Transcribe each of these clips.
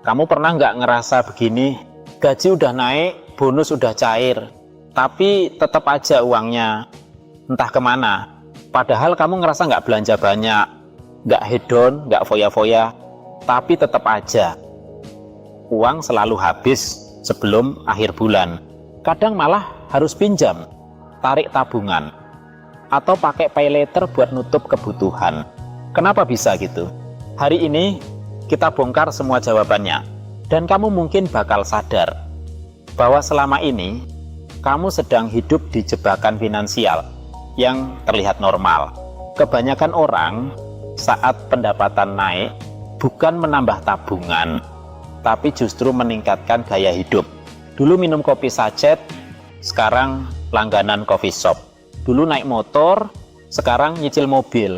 Kamu pernah nggak ngerasa begini, gaji udah naik, bonus udah cair, tapi tetap aja uangnya entah kemana. Padahal kamu ngerasa nggak belanja banyak, nggak hedon, nggak foya-foya, tapi tetap aja uang selalu habis sebelum akhir bulan. Kadang malah harus pinjam, tarik tabungan, atau pakai pay later buat nutup kebutuhan. Kenapa bisa gitu? Hari ini kita bongkar semua jawabannya, dan kamu mungkin bakal sadar bahwa selama ini kamu sedang hidup di jebakan finansial yang terlihat normal. Kebanyakan orang saat pendapatan naik bukan menambah tabungan, tapi justru meningkatkan gaya hidup. Dulu minum kopi sachet, sekarang langganan coffee shop. Dulu naik motor, sekarang nyicil mobil.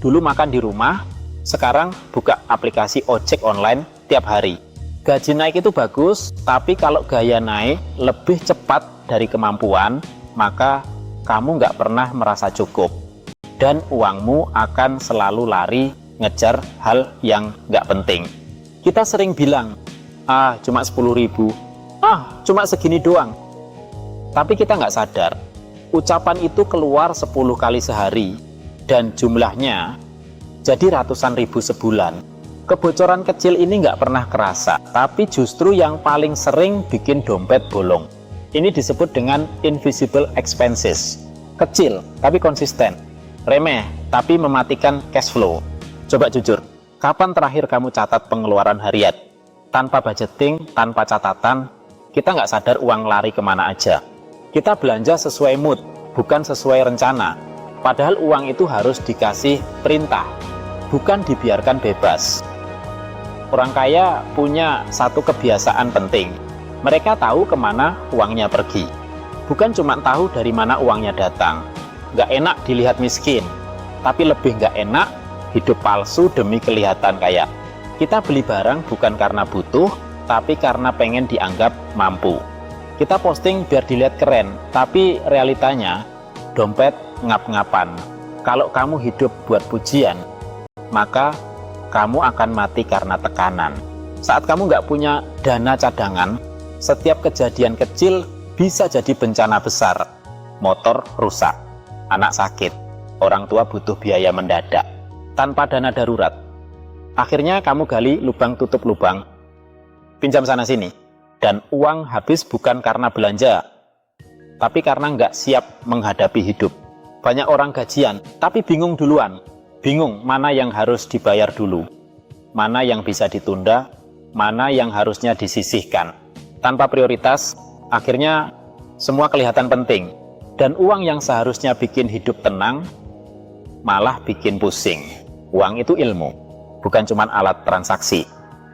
Dulu makan di rumah, sekarang buka aplikasi ojek online tiap hari. Gaji naik itu bagus, tapi kalau gaya naik lebih cepat dari kemampuan, maka kamu nggak pernah merasa cukup. Dan uangmu akan selalu lari ngejar hal yang nggak penting. Kita sering bilang, cuma 10.000, cuma segini doang. Tapi kita nggak sadar, ucapan itu keluar 10 kali sehari, dan jumlahnya jadi ratusan ribu sebulan. Kebocoran kecil ini nggak pernah kerasa, tapi justru yang paling sering bikin dompet bolong. Ini disebut dengan invisible expenses. Kecil, tapi konsisten. Remeh, tapi mematikan cash flow. Coba jujur, kapan terakhir kamu catat pengeluaran harian? Tanpa budgeting, tanpa catatan, kita nggak sadar uang lari kemana aja. Kita belanja sesuai mood, bukan sesuai rencana. Padahal uang itu harus dikasih perintah, bukan dibiarkan bebas. Orang kaya punya satu kebiasaan penting. Mereka tahu kemana uangnya pergi. Bukan cuma tahu dari mana uangnya datang. Nggak enak dilihat miskin, tapi lebih nggak enak hidup palsu demi kelihatan kaya. Kita beli barang bukan karena butuh, tapi karena pengen dianggap mampu. Kita posting biar dilihat keren, tapi realitanya dompet ngap-ngapan. Kalau kamu hidup buat pujian, maka kamu akan mati karena tekanan. Saat kamu nggak punya dana cadangan, setiap kejadian kecil bisa jadi bencana besar. Motor rusak, anak sakit, orang tua butuh biaya mendadak. Tanpa dana darurat, akhirnya kamu gali lubang tutup lubang, pinjam sana sini, dan uang habis bukan karena belanja, tapi karena nggak siap menghadapi hidup. Banyak orang gajian, tapi bingung duluan. Bingung mana yang harus dibayar dulu, mana yang bisa ditunda, mana yang harusnya disisihkan. Tanpa prioritas, akhirnya semua kelihatan penting. Dan uang yang seharusnya bikin hidup tenang, malah bikin pusing. Uang itu ilmu, bukan cuma alat transaksi.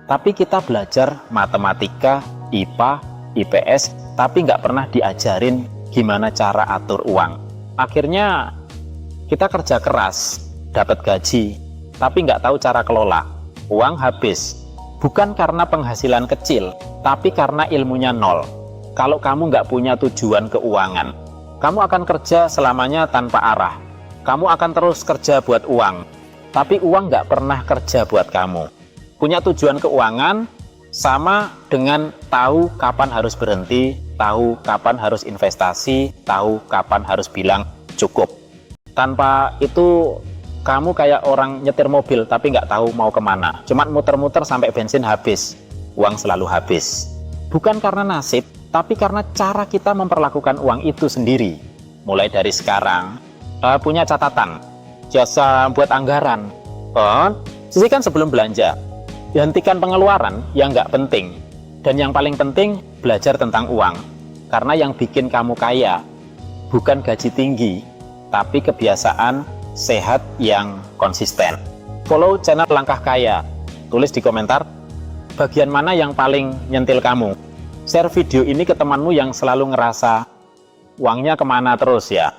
Tapi kita belajar matematika, IPA, IPS, tapi nggak pernah diajarin gimana cara atur uang. Akhirnya kita kerja keras, dapat gaji, tapi nggak tahu cara kelola. Uang habis, bukan karena penghasilan kecil, tapi karena ilmunya nol. Kalau kamu nggak punya tujuan keuangan, kamu akan kerja selamanya tanpa arah. Kamu akan terus kerja buat uang, tapi uang nggak pernah kerja buat kamu. Punya tujuan keuangan sama dengan tahu kapan harus berhenti, tahu kapan harus investasi, tahu kapan harus bilang cukup. Tanpa itu, kamu kayak orang nyetir mobil tapi nggak tahu mau kemana. Cuma muter-muter sampai bensin habis, uang selalu habis. Bukan karena nasib, tapi karena cara kita memperlakukan uang itu sendiri. Mulai dari sekarang, punya catatan, jasa buat anggaran, sisihkan sebelum belanja, hentikan pengeluaran yang nggak penting, dan yang paling penting, belajar tentang uang. Karena yang bikin kamu kaya, bukan gaji tinggi, tapi kebiasaan sehat yang konsisten. Follow channel Langkah Kaya, tulis di komentar, bagian mana yang paling nyentil kamu. Share video ini ke temanmu yang selalu ngerasa, uangnya kemana terus ya.